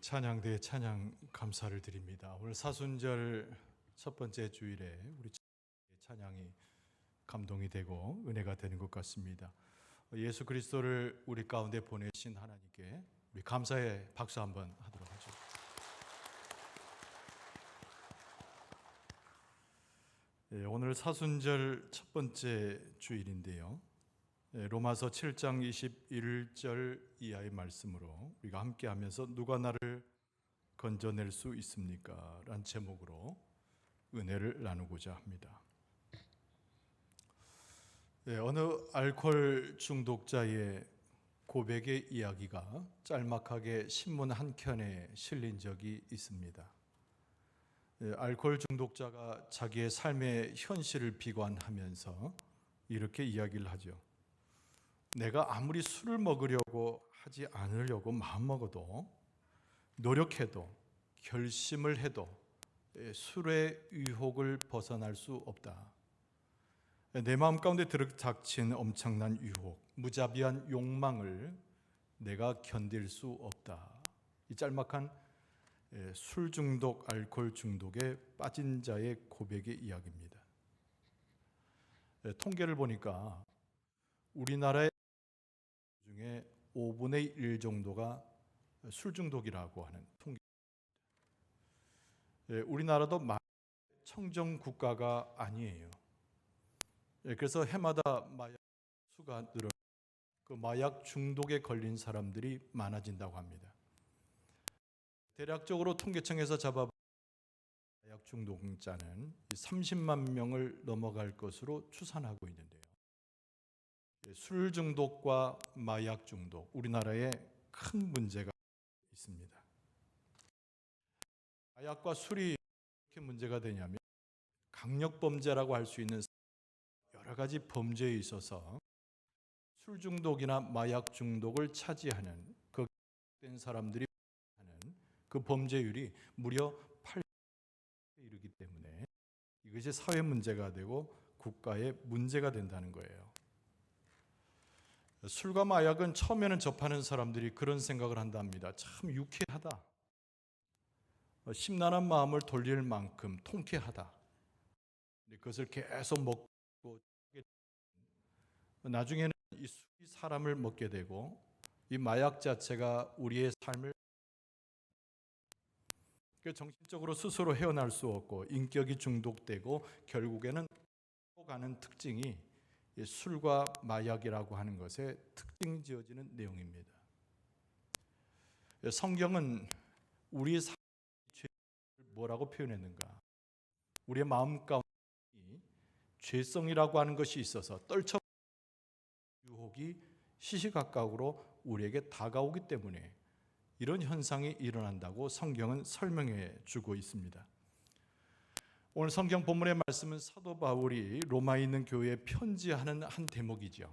찬양대의 찬양 감사를 드립니다. 오늘 사순절 첫 번째 주일에 우리 찬양이 감동이 되고 은혜가 되는 것 같습니다. 예수 그리스도를 우리 가운데 보내신 하나님께 우리 감사의 박수 한번 하도록 하죠. 오늘 사순절 첫 번째 주일인데요. 로마서 7장 21절 이하의 말씀으로 우리가 함께 하면서 누가 나를 건져낼 수 있습니까? 라는 제목으로 은혜를 나누고자 합니다. 어느 알코올 중독자의 고백의 이야기가 짤막하게 신문 한 켠에 실린 적이 있습니다. 알코올 중독자가 자기의 삶의 현실을 비관하면서 이렇게 이야기를 하죠. 내가 아무리 술을 먹으려고 하지 않으려고 마음먹어도 노력해도 결심을 해도 술의 유혹을 벗어날 수 없다. 내 마음 가운데 들이닥친 엄청난 유혹, 무자비한 욕망을 내가 견딜 수 없다. 이 짤막한 술 중독, 알코올 중독에 빠진 자의 고백의 이야기입니다. 통계를 보니까 우리나라의 중에 5분의 1 정도가 술 중독이라고 하는 통계. 우리나라도 청정 국가가 아니에요. 그래서 해마다 마약 수가 늘어 그 마약 중독에 걸린 사람들이 많아진다고 합니다. 대략적으로 통계청에서 잡아 마약 중독자는 30만 명을 넘어갈 것으로 추산하고 있는데요. 술 중독과 마약 중독, 우리나라에 큰 문제가 있습니다. 마약과 술이 어떻게 문제가 되냐면 강력 범죄라고 할 수 있는 여러 가지 범죄에 있어서 술 중독이나 마약 중독을 차지하는 그 된 사람들이 하는 그 범죄율이 무려 8%에 이르기 때문에 이것이 사회 문제가 되고 국가의 문제가 된다는 거예요. 술과 마약은 처음에는 접하는 사람들이 그런 생각을 한답니다. 참 유쾌하다. 심란한 마음을 돌릴 만큼 통쾌하다. 그것을 계속 먹고 나중에는 이 술이 사람을 먹게 되고 이 마약 자체가 우리의 삶을 정신적으로 스스로 헤어날 수 없고 인격이 중독되고 결국에는 가는 특징이 술과 마약이라고 하는 것에 특징 지어지는 내용입니다. 성경은 우리의 삶의 죄를 뭐라고 표현했는가? 우리의 마음 가운데 죄성이라고 하는 것이 있어서 떨쳐 유혹이 시시각각으로 우리에게 다가오기 때문에 이런 현상이 일어난다고 성경은 설명해 주고 있습니다. 오늘 성경 본문의 말씀은 사도 바울이 로마에 있는 교회에 편지하는 한 대목이죠.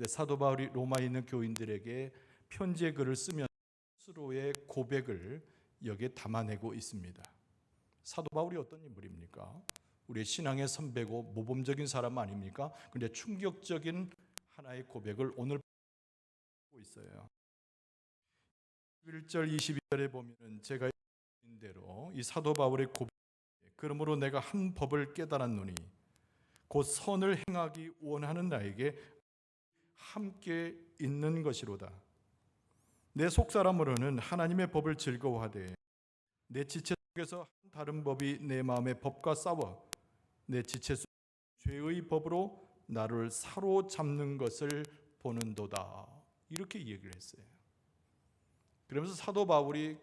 사도 바울이 로마에 있는 교인들에게 편지의 글을 쓰면서 스스로의 고백을 여기에 담아내고 있습니다. 사도 바울이 어떤 인물입니까? 우리의 신앙의 선배고 모범적인 사람 아닙니까? 그런데 충격적인 하나의 고백을 오늘 하고 있어요. 1절 22절에 보면 제가 읽은 대로 이 사도 바울의 고백, 그러므로 내가 한 법을 깨달았노니 곧 선을 행하기 원하는 나에게 함께 있는 것이로다. 내 속사람으로는 하나님의 법을 즐거워하되 내 지체 속에서 다른 법이 내 마음의 법과 싸워 내 지체 속 죄의 법으로 나를 사로잡는 것을 보는도다. 이렇게 얘기를 했어요. 그러면서 사도 바울이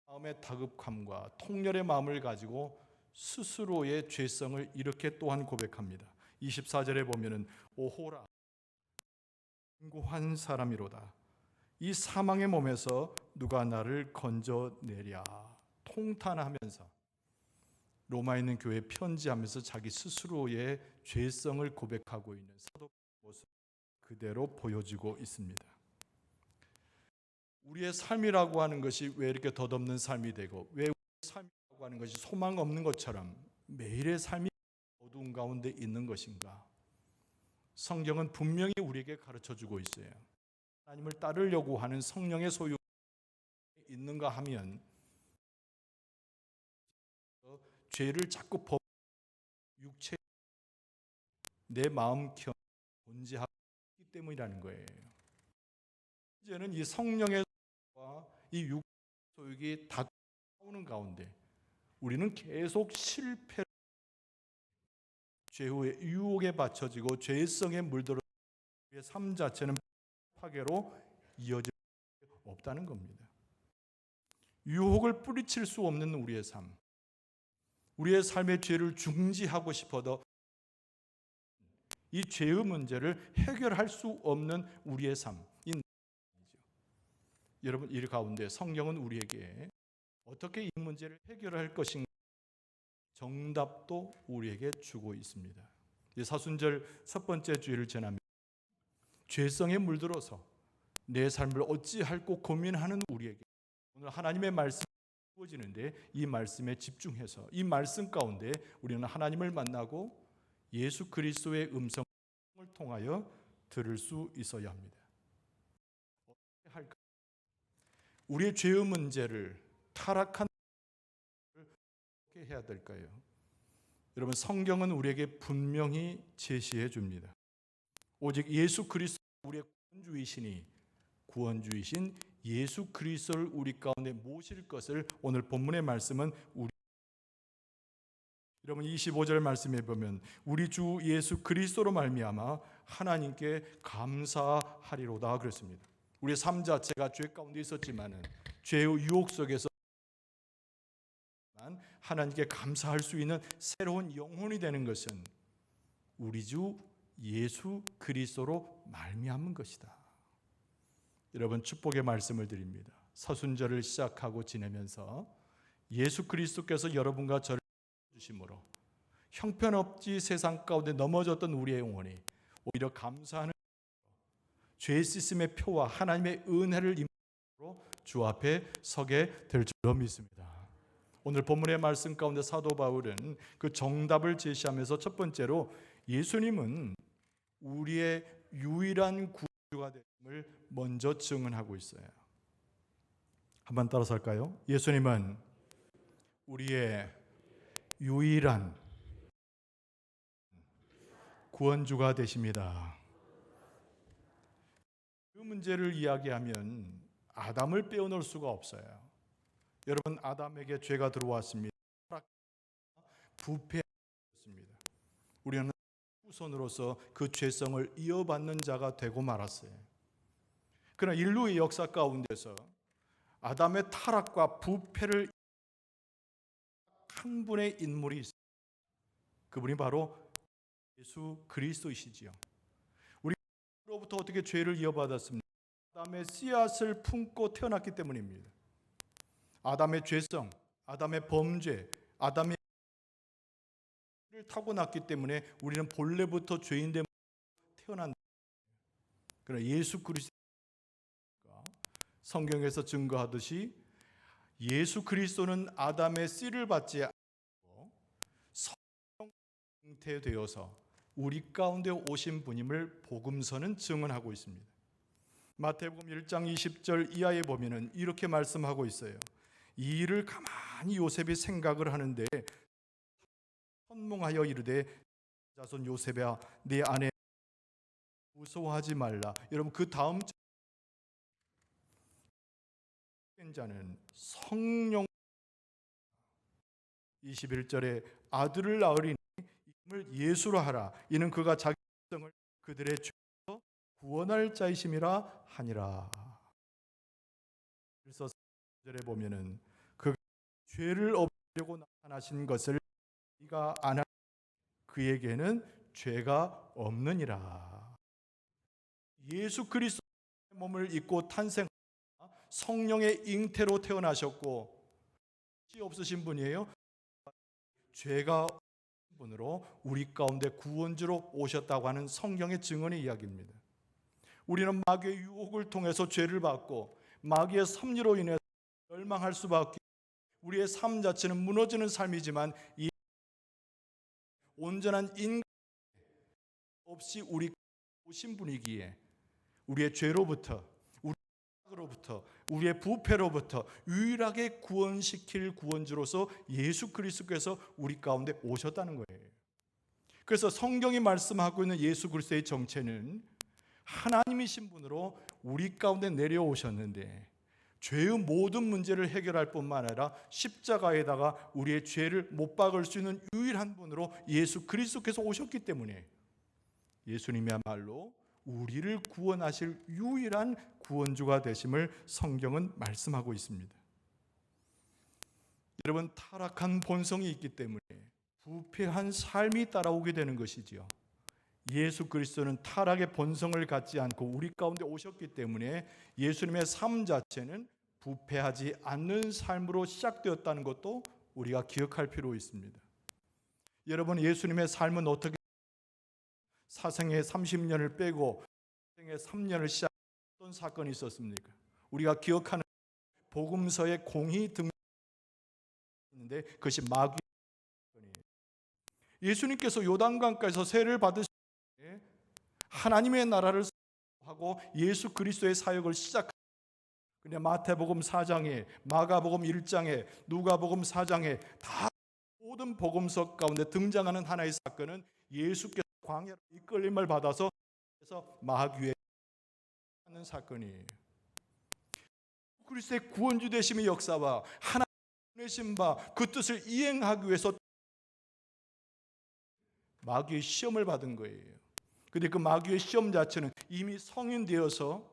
마음의 다급함과 통렬의 마음을 가지고 스스로의 죄성을 이렇게 또한 고백합니다. 24절에 보면은 오호라 곤고한 사람이로다. 이 사망의 몸에서 누가 나를 건져내랴. 통탄하면서 로마에 있는 교회에 편지하면서 자기 스스로의 죄성을 고백하고 있는 사도 모습 그대로 보여지고 있습니다. 우리의 삶이라고 하는 것이 왜 이렇게 덧없는 삶이 되고 왜 우리의 삶이라고 하는 것이 소망 없는 것처럼 매일의 삶이 어두운 가운데 있는 것인가? 성경은 분명히 우리에게 가르쳐주고 있어요. 하나님을 따르려고 하는 성령의 소유 있는가 하면 죄를 자꾸 육체 내 마음 경 존재하기 때문이라는 거예요. 이제는 이 성령의 소유와 이 육체의 소유가 다 싸우는 가운데 우리는 계속 실패, 죄의 유혹에 받쳐지고 죄성에 물들어 우리의 삶 자체는 파괴로 이어질 수 없다는 겁니다. 유혹을 뿌리칠 수 없는 우리의 삶, 우리의 삶의 죄를 중지하고 싶어도 이 죄의 문제를 해결할 수 없는 우리의 삶. 여러분, 이 가운데 성경은 우리에게 어떻게 이 문제를 해결할 것인가 정답도 우리에게 주고 있습니다. 사순절 첫 번째 주일을 지나면 죄성에 물들어서 내 삶을 어찌할꼬 고민하는 우리에게 오늘 하나님의 말씀이 주어지는데 이 말씀에 집중해서 이 말씀 가운데 우리는 하나님을 만나고 예수 그리스도의 음성을 통하여 들을 수 있어야 합니다. 어떻게 할까? 우리의 죄의 문제를 타락한 어떻게 해야 될까요? 여러분, 성경은 우리에게 분명히 제시해 줍니다. 오직 예수 그리스도 우리의 구원주이신 예수 그리스도를 우리 가운데 모실 것을 오늘 본문의 말씀은 여러분 25절 말씀에 보면 우리 주 예수 그리스도로 말미암아 하나님께 감사하리로다 그랬습니다. 우리의 삶 자체가 죄 가운데 있었지만은 죄의 유혹 속에서 하나님께 감사할 수 있는 새로운 영혼이 되는 것은 우리 주 예수 그리스도로 말미암은 것이다. 여러분, 축복의 말씀을 드립니다. 서순절을 시작하고 지내면서 예수 그리스도께서 여러분과 저를 주심으로 형편없이 세상 가운데 넘어졌던 우리의 영혼이 오히려 감사하는 죄 씻음의 표와 하나님의 은혜를 임함으로 주 앞에 서게 될 줄로 믿습니다. 오늘 본문의 말씀 가운데 사도 바울은 그 정답을 제시하면서 첫 번째로 예수님은 우리의 유일한 구주가 됨을 먼저 증언하고 있어요. 한번 따라서 할까요? 예수님은 우리의 유일한 구원주가 되십니다. 그 문제를 이야기하면 아담을 빼어놓을 수가 없어요. 여러분, 아담에게 죄가 들어왔습니다. 부패했습니다. 우리는 후손으로서 그 죄성을 이어받는 자가 되고 말았어요. 그러나 인류의 역사 가운데서 아담의 타락과 부패를 한 분의 인물이 있습니다. 그분이 바로 예수 그리스도이시지요. 우리로부터 어떻게 죄를 이어받았습니까? 아담의 씨앗을 품고 태어났기 때문입니다. 아담의 죄성, 아담의 범죄, 아담의 를 타고났기 때문에 우리는 본래부터 죄인됨으로 태어난. 그러나 예수 그리스도 성경에서 증거하듯이 예수 그리스도는 아담의 씨를 받지 않고 성령 잉태되어서 우리 가운데 오신 분임을 복음서는 증언하고 있습니다. 마태복음 1장 20절 이하에 보면은 이렇게 말씀하고 있어요. 이 일을 가만히 요셉이 생각을 하는데 선몽하여 이르되 자손 요셉아 네 아내 무서워하지 말라. 여러분, 그 다음 자는 성령 21절에 아들을 낳으리니 이름을 예수로 하라. 이는 그가 자기 백성을 그들의 죄에서 구원할 자이심이라 하니라. 그래서 4절에 보면은 그 죄를 없애려고 나타나신 것을 네가 안 하 그에게는 죄가 없느니라. 예수 그리스도의 몸을 입고 탄생 성령의 잉태로 태어나셨고 씨 없으신 분이에요. 죄가 없는 분으로 우리 가운데 구원주로 오셨다고 하는 성경의 증언의 이야기입니다. 우리는 마귀의 유혹을 통해서 죄를 받고 마귀의 섭리로 인해 멸망할 수밖에, 우리의 삶 자체는 무너지는 삶이지만 이 온전한 인간 없이 우리 오신 분이기에 우리의 죄로부터 고난으로부터, 우리의 부패로부터 유일하게 구원시킬 구원주로서 예수 그리스도께서 우리 가운데 오셨다는 거예요. 그래서 성경이 말씀하고 있는 예수 그리스도의 정체는 하나님이신 분으로 우리 가운데 내려오셨는데, 죄의 모든 문제를 해결할 뿐만 아니라 십자가에다가 우리의 죄를 못 박을 수 있는 유일한 분으로 예수 그리스도께서 오셨기 때문에 예수님이야말로 우리를 구원하실 유일한 구원주가 되심을 성경은 말씀하고 있습니다. 여러분, 타락한 본성이 있기 때문에 부패한 삶이 따라오게 되는 것이지요. 예수 그리스도는 타락의 본성을 갖지 않고 우리 가운데 오셨기 때문에 예수님의 삶 자체는 부패하지 않는 삶으로 시작되었다는 것도 우리가 기억할 필요 있습니다. 여러분, 예수님의 삶은 어떻게 사생의 30년을 빼고 사생의 3년을 시작했던 사건이 있었습니까? 우리가 기억하는 복음서에 공히 등장했는데 그것이 마귀 사건이에요. 예수님께서 요단강가에서 세례를 받으실 때 하나님의 나라를 하고 예수 그리스도의 사역을 시작합니다. 근데 마태복음 4장에, 마가복음 1장에, 누가복음 4장에 다 모든 복음서 가운데 등장하는 하나의 사건은 예수께서 광야로 이끌림을 받아서 그래서 마귀에 하는 사건이에요. 그리스도의 구원주 되심의 역사와 하나님 보내신 바 그 뜻을 이행하기 위해서 마귀의 시험을 받은 거예요. 근데 그 마귀의 시험 자체는 이미 성인 되어서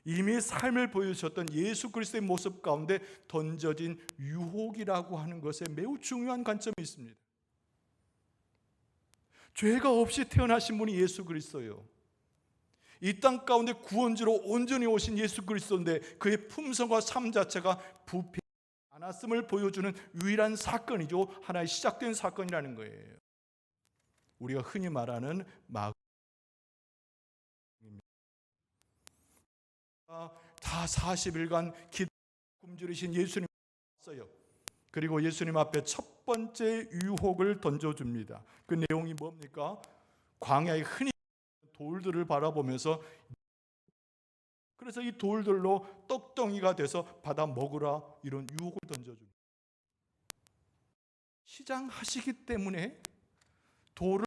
이미 삶을 보여주셨던 예수 그리스도의 모습 가운데 던져진 유혹이라고 하는 것에 매우 중요한 관점이 있습니다. 죄가 없이 태어나신 분이 예수 그리스도예요. 이 땅 가운데 구원주로 온전히 오신 예수 그리스도인데 그의 품성과 삶 자체가 부패하지 않았음을 보여주는 유일한 사건이죠. 하나의 시작된 사건이라는 거예요. 우리가 흔히 말하는 마귀입니다. 다 40일간 기도 굶주리신 예수님 왔어요. 그리고 예수님 앞에 첫 번째 유혹을 던져줍니다. 그 내용이 뭡니까? 광야의 흔히 돌들을 바라보면서, 그래서 이 돌들로 떡덩이가 돼서 받아 먹으라, 이런 유혹을 던져줍니다. 시장하시기 때문에 돌을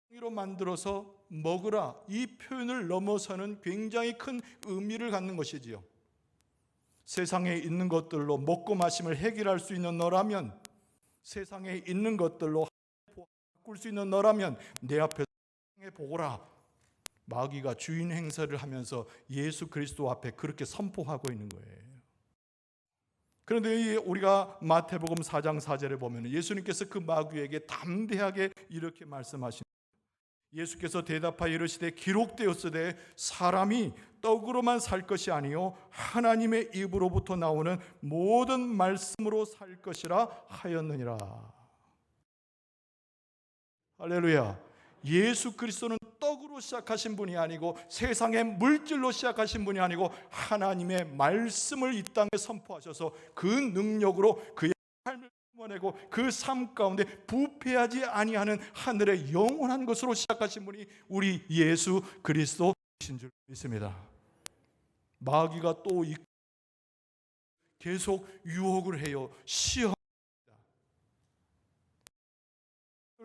떡덩이로 만들어서 먹으라, 이 표현을 넘어서는 굉장히 큰 의미를 갖는 것이지요. 세상에 있는 것들로 먹고 마심을 해결할 수 있는 너라면, 세상에 있는 것들로 바꿀 수 있는 너라면 내 앞에서 보거라. 마귀가 주인 행세를 하면서 예수 그리스도 앞에 그렇게 선포하고 있는 거예요. 그런데 우리가 마태복음 4장 4절에 보면 예수님께서 그 마귀에게 담대하게 이렇게 말씀하십니다. 예수께서 대답하여 이르시되 기록되었으되 사람이 떡으로만 살 것이 아니요 하나님의 입으로부터 나오는 모든 말씀으로 살 것이라 하였느니라. 할렐루야. 예수 그리스도는 떡으로 시작하신 분이 아니고 세상의 물질로 시작하신 분이 아니고 하나님의 말씀을 이 땅에 선포하셔서 그 능력으로 그의 삶을 내고 그 삶 가운데 부패하지 아니하는 하늘의 영원한 것으로 시작하신 분이 우리 예수 그리스도이신 줄 믿습니다. 마귀가 또 계속 유혹을 해요. 시험합니다.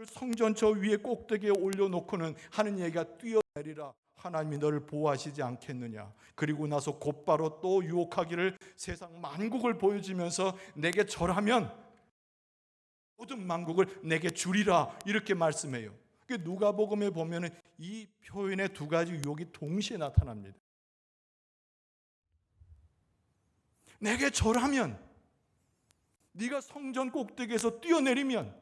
성전 저 위에 꼭대기에 올려놓고는 하는 얘기가 뛰어내리라. 하나님이 너를 보호하시지 않겠느냐. 그리고 나서 곧바로 또 유혹하기를 세상 만국을 보여주면서 내게 절하면 모든 만국을 내게 주리라, 이렇게 말씀해요. 누가복음에 보면 이 표현의 두 가지 유혹이 동시에 나타납니다. 내게 절하면, 네가 성전 꼭대기에서 뛰어내리면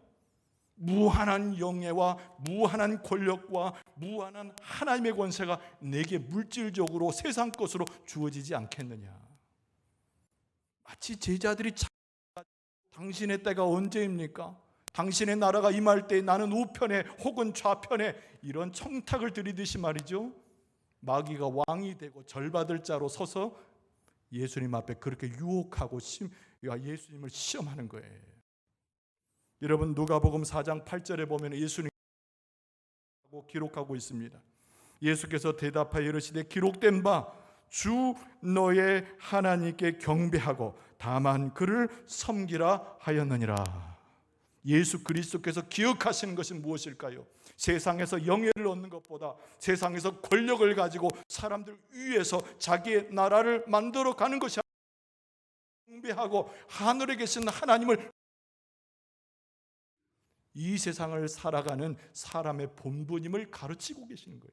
무한한 영예와 무한한 권력과 무한한 하나님의 권세가 내게 물질적으로 세상 것으로 주어지지 않겠느냐. 마치 제자들이 당신의 때가 언제입니까? 당신의 나라가 임할 때 나는 우편에 혹은 좌편에, 이런 청탁을 드리듯이 말이죠. 마귀가 왕이 되고 절받을 자로 서서 예수님 앞에 그렇게 유혹하고 예수님을 시험하는 거예요. 여러분, 누가복음 4장 8절에 보면 예수님 기록하고 있습니다. 예수께서 대답하여 이르시되 기록된 바 주 너의 하나님께 경배하고 다만 그를 섬기라 하였느니라. 예수 그리스도께서 기억하시는 것이 무엇일까요? 세상에서 영예를 얻는 것보다 세상에서 권력을 가지고 사람들 위에서 자기의 나라를 만들어 가는 것이 경배하고 하늘에 계신 하나님을, 이 세상을 살아가는 사람의 본분임을 가르치고 계시는 거예요.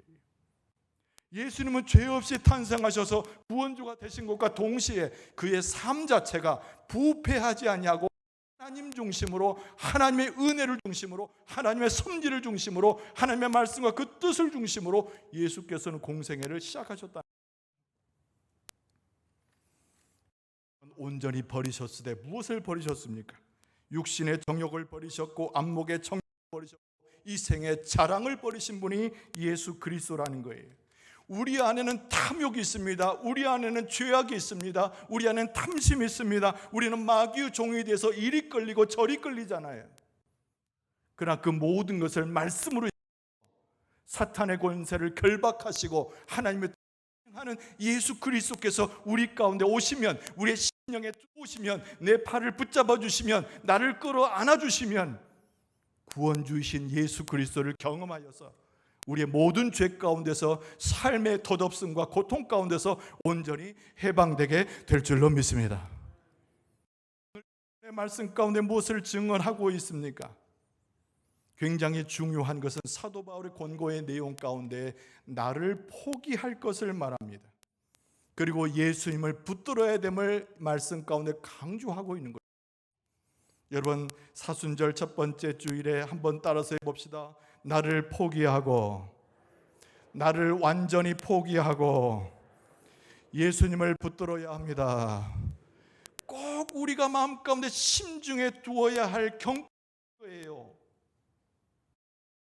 예수님은 죄 없이 탄생하셔서 구원주가 되신 것과 동시에 그의 삶 자체가 부패하지 아니하고 하나님 중심으로, 하나님의 은혜를 중심으로, 하나님의 섭리를 중심으로, 하나님의 말씀과 그 뜻을 중심으로 예수께서는 공생애를 시작하셨다. 온전히 버리셨으되 무엇을 버리셨습니까? 육신의 정욕을 버리셨고 안목의 정욕을 버리셨고 이 생의 자랑을 버리신 분이 예수 그리스도라는 거예요. 우리 안에는 탐욕이 있습니다. 우리 안에는 죄악이 있습니다. 우리 안에는 탐심이 있습니다. 우리는 마귀의 종에 대해서 이리 끌리고 저리 끌리잖아요. 그러나 그 모든 것을 말씀으로 사탄의 권세를 결박하시고 하나님의 하는 예수 그리스도께서 우리 가운데 오시면, 우리의 심령에 들어오시면, 내 팔을 붙잡아 주시면, 나를 끌어안아 주시면 구원주이신 예수 그리스도를 경험하여서 우리의 모든 죄 가운데서, 삶의 덧없음과 고통 가운데서 온전히 해방되게 될 줄로 믿습니다. 말씀 가운데 무엇을 증언하고 있습니까? 굉장히 중요한 것은 사도 바울의 권고의 내용 가운데 나를 포기할 것을 말합니다. 그리고 예수님을 붙들어야 됨을 말씀 가운데 강조하고 있는 거예요. 여러분, 사순절 첫 번째 주일에 한번 따라서 해봅시다. 나를 포기하고, 나를 완전히 포기하고 예수님을 붙들어야 합니다. 꼭 우리가 마음 가운데 심중에 두어야 할 경고예요.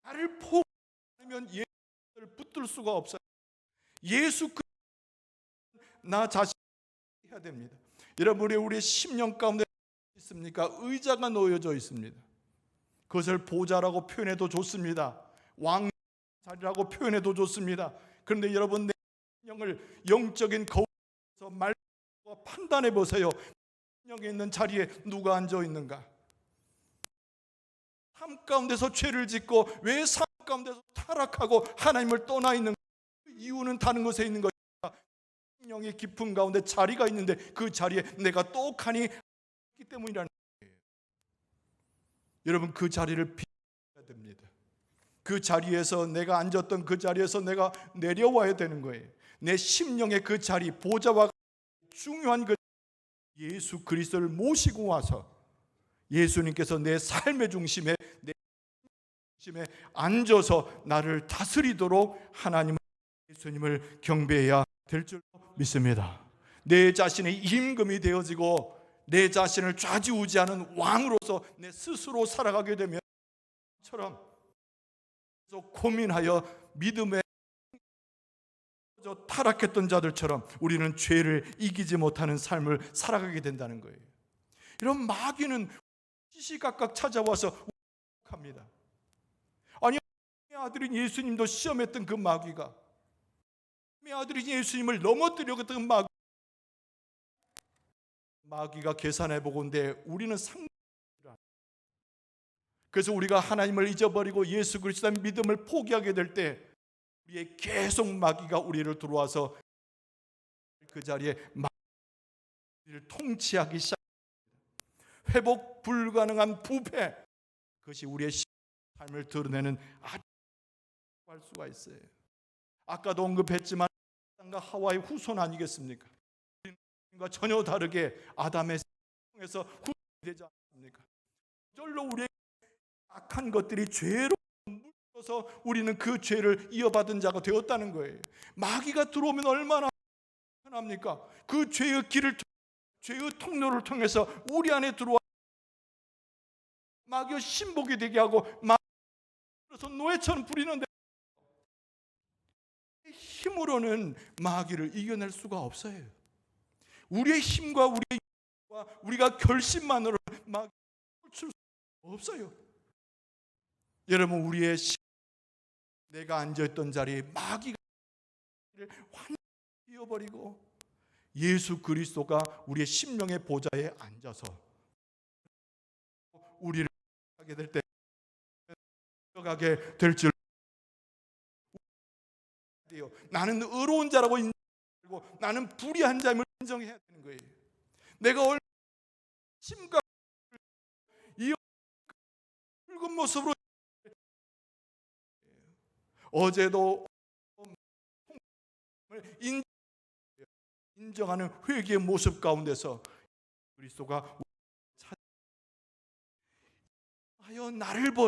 나를 포기하면 예수를 붙들 수가 없어요. 예수 나 자신 해야 됩니다. 여러분, 우리의 심령 가운데 있습니까? 의자가 놓여져 있습니다. 그것을 보좌라고 표현해도 좋습니다. 왕 자리라고 표현해도 좋습니다. 그런데 여러분, 내 심령을 영적인 거울에서 말과 판단해 보세요. 심령에 있는 자리에 누가 앉아 있는가? 삶 가운데서 죄를 짓고 왜 삶 가운데서 타락하고 하나님을 떠나 있는가? 그 이유는 다른 것에 있는 것입니다. 심령의 깊은 가운데 자리가 있는데 그 자리에 내가 똑하니 있기 때문이라는 거예요. 여러분, 그 자리를 비워야 됩니다. 그 자리에서, 내가 앉았던 그 자리에서 내가 내려와야 되는 거예요. 내 심령의 그 자리, 보좌와 중요한 그 예수 그리스도를 모시고 와서 예수님께서 내 삶의 중심에, 내 중심에 앉아서 나를 다스리도록 하나님, 예수님을 경배해야 될 줄 믿습니다. 내 자신의 임금이 되어지고 내 자신을 좌지우지하는 왕으로서 내 스스로 살아가게 되면 처럼 고민하여 믿음에 타락했던 자들처럼 우리는 죄를 이기지 못하는 삶을 살아가게 된다는 거예요. 이런 마귀는 시시각각 찾아와서 합니다. 아니, 내 아들인 예수님도 시험했던 그 마귀가, 내 아들인 예수님을 넘어뜨려던 그 마귀가 계산해 보건대 우리는 그래서 우리가 하나님을 잊어버리고 예수 그리스도의 믿음을 포기하게 될 때 우리의 계속 마귀가 우리를 들어와서 그 자리에 마귀를 통치하기 시작합니다. 회복 불가능한 부패, 그것이 우리의 삶을 드러내는 아주 할 수가 있어요. 아까도 언급했지만 아담과 하와의 후손 아니겠습니까? 우리가 전혀 다르게 아담의 통해서 구원되지 않습니까? 절로 우리의 악한 것들이 죄로 물려서 우리는 그 죄를 이어받은 자가 되었다는 거예요. 마귀가 들어오면 얼마나 편합니까? 그 죄의 길을, 죄의 통로를 통해서 우리 안에 들어와 마귀의 신복이 되게 하고 마귀로서 노예처럼 부리는데 힘으로는 마귀를 이겨낼 수가 없어요. 우리의 힘과 우리가 결심만으로 마귀를 칠 수 없어요. 여러분, 우리의 내가 앉아있던 자리에 마귀가 완전히 잃어버리고 예수 그리스도가 우리의 심령의 보좌에 앉아서 우리를 하게 될 때 들어가게 될 줄 알아요. 나는 의로운 자라고 인정하고 나는 불의한 자임을 인정해야 되는 거예요. 내가 얼마나 심각 이 붉은 모습으로 어제도 인정하는 회개의 모습 가운데서 그리스도가 하여 나를 버려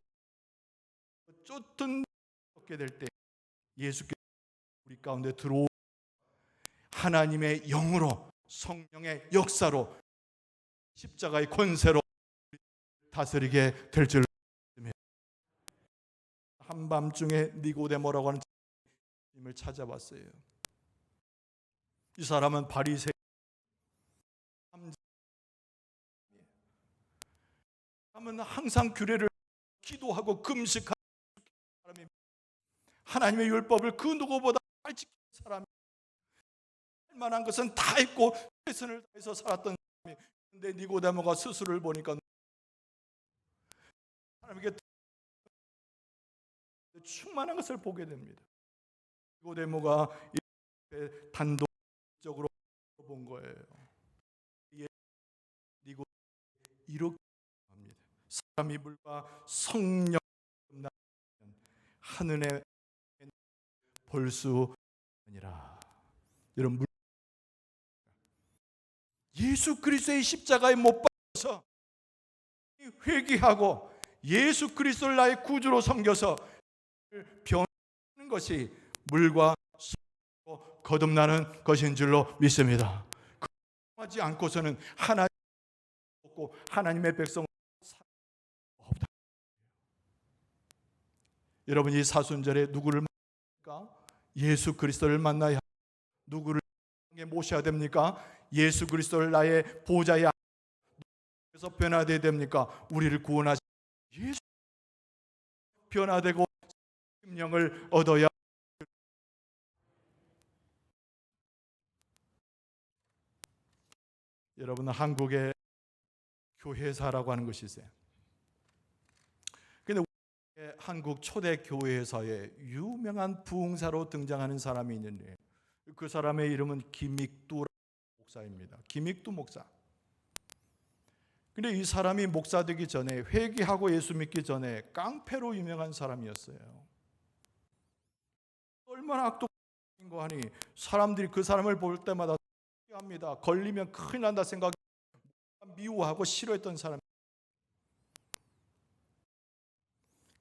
쫓던 게 될 때 예수께서 우리 가운데 들어오 하나님의 영으로 성령의 역사로 십자가의 권세로 다스리게 될 줄 믿습니다. 한밤중에 니고데모라고 하는 님을 찾아봤어요. 이 사람은 바리새 사람은 항상 규례를 기도하고 금식하는 사람이 하나님의 율법을 그 누구보다 잘 지키는 사람이 할 만한 것은 다 했고 최선을 다해서 살았던 사람이 근데 니고데모가 스스로를 보니까 하나님께 충만한 것을 보게 됩니다. 니고데모가 단독적으로 본 거예요. 니고 이렇게 합니다. 사람이 물과 성령 하늘에 볼 수 아니라 여러분 예수 그리스도의 십자가에 못 박혀서 회개하고 예수 그리스도를 나의 구주로 섬겨서 변하는 것이 물과 성령으로 거듭나는 것인 줄로 믿습니다. 하지 않고서는 하나님 없고 하나님의 백성 없다. 여러분 이 사순절에 누구를 만납니까? 예수 그리스도를 만나야 누구를 모셔야 됩니까? 예수 그리스도를 나의 보좌에 그래서 변화되어야 됩니까? 우리를 구원하시 예수 변화되고 심령을 얻어야 여러분 한국의 교회사라고 하는 것이 있어요. 근데 한국 초대 교회사에 유명한 부흥사로 등장하는 사람이 있는데 그 사람의 이름은 김익두 목사입니다. 김익두 목사. 근데 이 사람이 목사 되기 전에 회개하고 예수 믿기 전에 깡패로 유명한 사람이었어요. 얼마나 악독인 거 하니 사람들이 그 사람을 볼 때마다 합니다. 걸리면 큰일 난다 생각 미워하고 싫어했던 사람.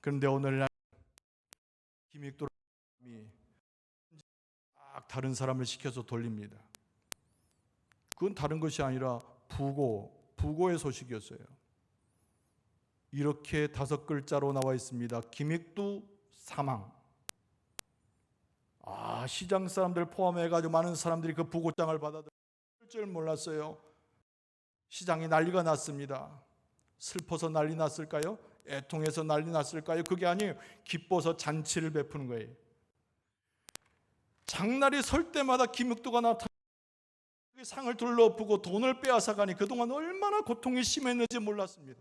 그런데 오늘날 김익도 사람이 다른 사람을 시켜서 돌립니다. 그건 다른 것이 아니라 부고의 소식이었어요. 이렇게 5글자로 나와 있습니다. 김익두 사망. 시장 사람들 포함해가지고 많은 사람들이 그 부고장을 받아들일 줄 몰랐어요. 시장이 난리가 났습니다. 슬퍼서 난리 났을까요? 애통해서 난리 났을까요? 그게 아니에요. 기뻐서 잔치를 베푸는 거예요. 장날이 설 때마다 김익두가 나타나 상을 둘러엎고 돈을 빼앗아가니 그동안 얼마나 고통이 심했는지 몰랐습니다.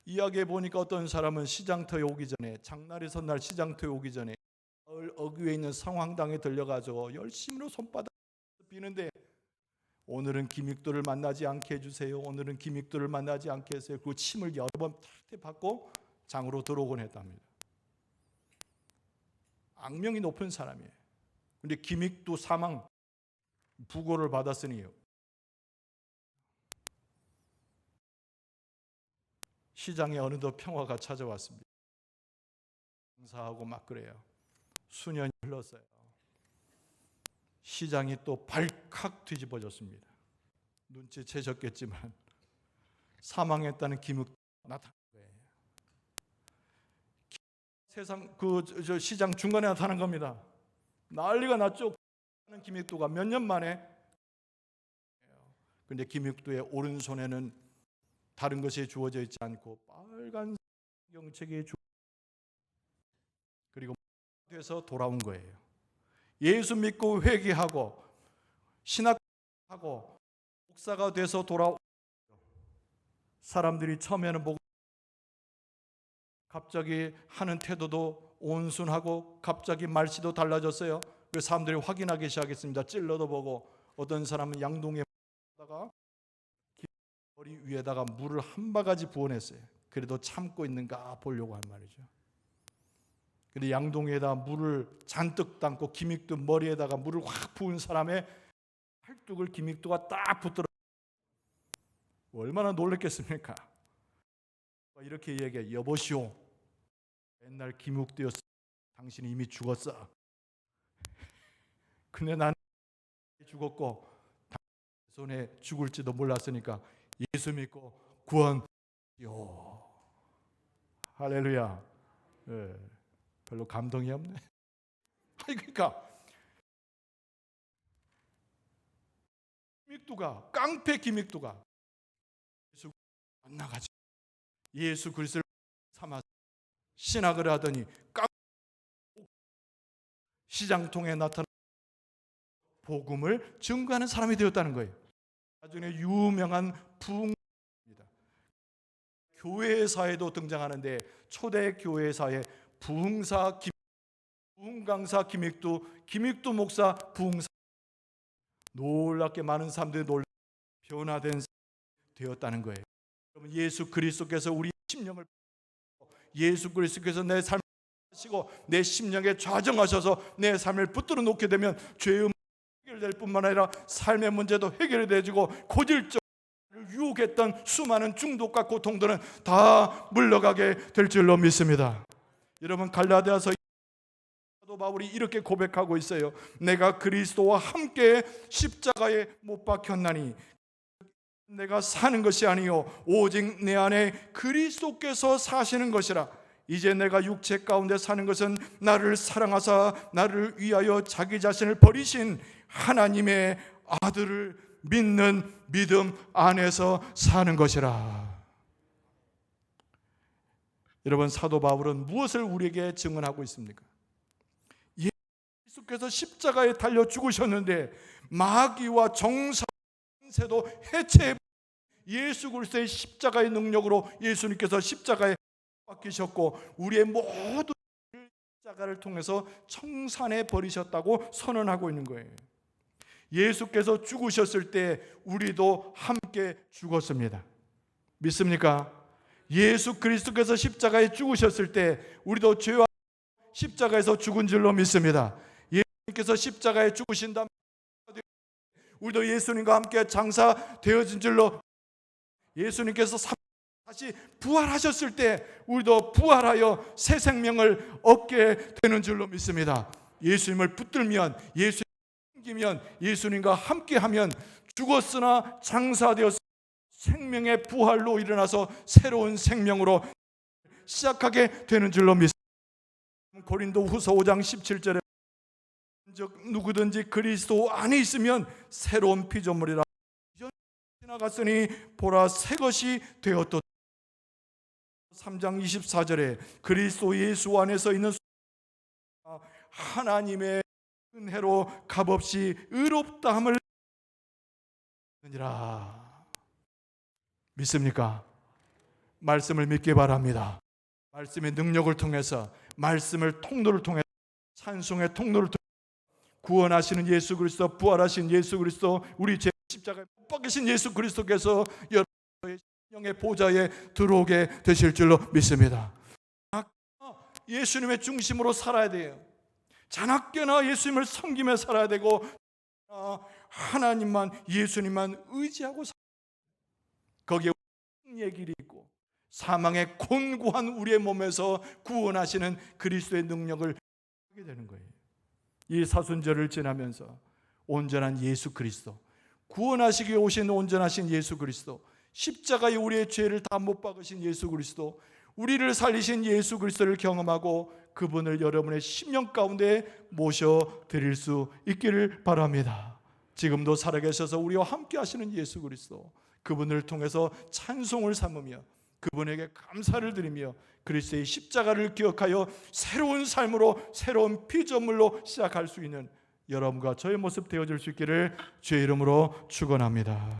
이야기해 보니까 어떤 사람은 시장터에 오기 전에 장날이 선날 시장터에 오기 전에 마을 어귀에 있는 성황당에 들려가지고 열심으로 손바닥 비는데 오늘은 김익두를 만나지 않게 해주세요. 오늘은 김익두를 만나지 않게 해주세요. 그 침을 여러 번 받고 장으로 들어오곤 했답니다. 악명이 높은 사람이에요. 근데 김익두 사망 부고를 받았으니 시장에 어느덧 평화가 찾아왔습니다. 장사하고 막 그래요. 수년이 흘렀어요. 시장이 또 발칵 뒤집어졌습니다. 눈치채셨겠지만 사망했다는 김익두가 나타난 거예요. 세상 저 시장 중간에 나타난 겁니다. 난리가 났죠. 김익두가 몇 년 만에. 그런데 김익두의 오른손에는 다른 것이 주어져 있지 않고 빨간 성경책이 그리고 돼서 돌아온 거예요. 예수 믿고 회개하고 신학하고 목사가 돼서 돌아오. 사람들이 처음에는 보고 갑자기 하는 태도도 온순하고 갑자기 말씨도 달라졌어요. 그 사람들이 확인하기 시작했습니다. 찔러도 보고 어떤 사람은 양동이에 다가 머리 위에다가 물을 한 바가지 부어냈어요. 그래도 참고 있는가 보려고 한 말이죠. 근데 양동이에다 물을 잔뜩 담고 기믹도 머리에다가 물을 확 부은 사람의 팔뚝을 기믹도가 딱 붙들어. 얼마나 놀랬겠습니까? 이렇게 얘기해. 여보시오, 옛날 기믹도였어. 당신이 이미 죽었어. 근데 나는 죽었고 당신 손에 죽을지도 몰랐으니까 예수 믿고 구원요. 할렐루야. 네. 별로 감동이 없네. 그러니까 기믹도가, 깡패 기믹도가 예수 만나가지고 예수 그리스도를 삼아 신학을 하더니 시장통에 나타난 복음을 증거하는 사람이 되었다는 거예요. 나중에 유명한 부흥입니다. 교회사에도 등장하는데 초대 교회사에 부흥사, 부흥강사 김익두 목사, 부흥사. 놀랍게 많은 사람들이 변화된 되었다는 거예요. 여러분, 예수 그리스도께서 우리 심령을, 예수 그리스도께서 내 삶을 하시고 내 심령에 좌정하셔서 내 삶을 붙들어 놓게 되면 죄의 해결될 뿐만 아니라 삶의 문제도 해결이 되어지고 고질적으로 유혹했던 수많은 중독과 고통들은 다 물러가게 될 줄로 믿습니다. 여러분, 갈라디아서 사도 바울이 이렇게 고백하고 있어요. 내가 그리스도와 함께 십자가에 못 박혔나니 내가 사는 것이 아니요 오직 내 안에 그리스도께서 사시는 것이라. 이제 내가 육체 가운데 사는 것은 나를 사랑하사 나를 위하여 자기 자신을 버리신 하나님의 아들을 믿는 믿음 안에서 사는 것이라. 여러분, 사도 바울은 무엇을 우리에게 증언하고 있습니까? 예수께서 십자가에 달려 죽으셨는데 마귀와 정사세도 해체해 예수 그리스도의 십자가의 능력으로 예수님께서 십자가에 박히셨고 우리의 모든 십자가를 통해서 청산해 버리셨다고 선언하고 있는 거예요. 예수께서 죽으셨을 때 우리도 함께 죽었습니다. 믿습니까? 예수 그리스도께서 십자가에 죽으셨을 때 우리도 죄와 십자가에서 죽은 줄로 믿습니다. 예수님께서 십자가에 죽으신 다음 우리도 예수님과 함께 장사되어진 줄로, 예수님께서 다시 부활하셨을 때 우리도 부활하여 새 생명을 얻게 되는 줄로 믿습니다. 예수님을 붙들면, 예수님을 섬기면, 예수님과 함께하면 죽었으나 장사되었으나 생명의 부활로 일어나서 새로운 생명으로 시작하게 되는 줄로 믿습니다. 고린도후서 5장 17절에 누구든지 그리스도 안에 있으면 새로운 피조물이라. 지나갔으니 보라 새 것이 되었도다. 3장 24절에 그리스도 예수 안에서 있는 하나님의 은혜로 값없이 의롭다함을 느니라. 믿습니까? 말씀을 믿기 바랍니다. 말씀의 능력을 통해서, 말씀을 통로를 통해, 찬송의 통로를 통해 구원하시는 예수 그리스도, 부활하신 예수 그리스도, 우리 죄 십자가에 못 박히신 예수 그리스도께서 여러분의 심령의 보좌에 들어오게 되실 줄로 믿습니다. 예수님의 중심으로 살아야 돼요. 자나깨나 예수님을 섬기며 살아야 되고 하나님만, 예수님만 의지하고 살아야 돼요. 거기에 승리의 길이 있고 사망의 곤고한 우리의 몸에서 구원하시는 그리스도의 능력을 하게 되는 거예요. 이 사순절을 지나면서 온전한 예수 그리스도, 구원하시기 오신 온전하신 예수 그리스도, 십자가에 우리의 죄를 다 못 박으신 예수 그리스도, 우리를 살리신 예수 그리스도를 경험하고 그분을 여러분의 심령 가운데 모셔드릴 수 있기를 바랍니다. 지금도 살아계셔서 우리와 함께 하시는 예수 그리스도, 그분을 통해서 찬송을 삼으며 그분에게 감사를 드리며 그리스도의 십자가를 기억하여 새로운 삶으로, 새로운 피조물로 시작할 수 있는 여러분과 저의 모습 되어줄 수 있기를 주의 이름으로 축원합니다.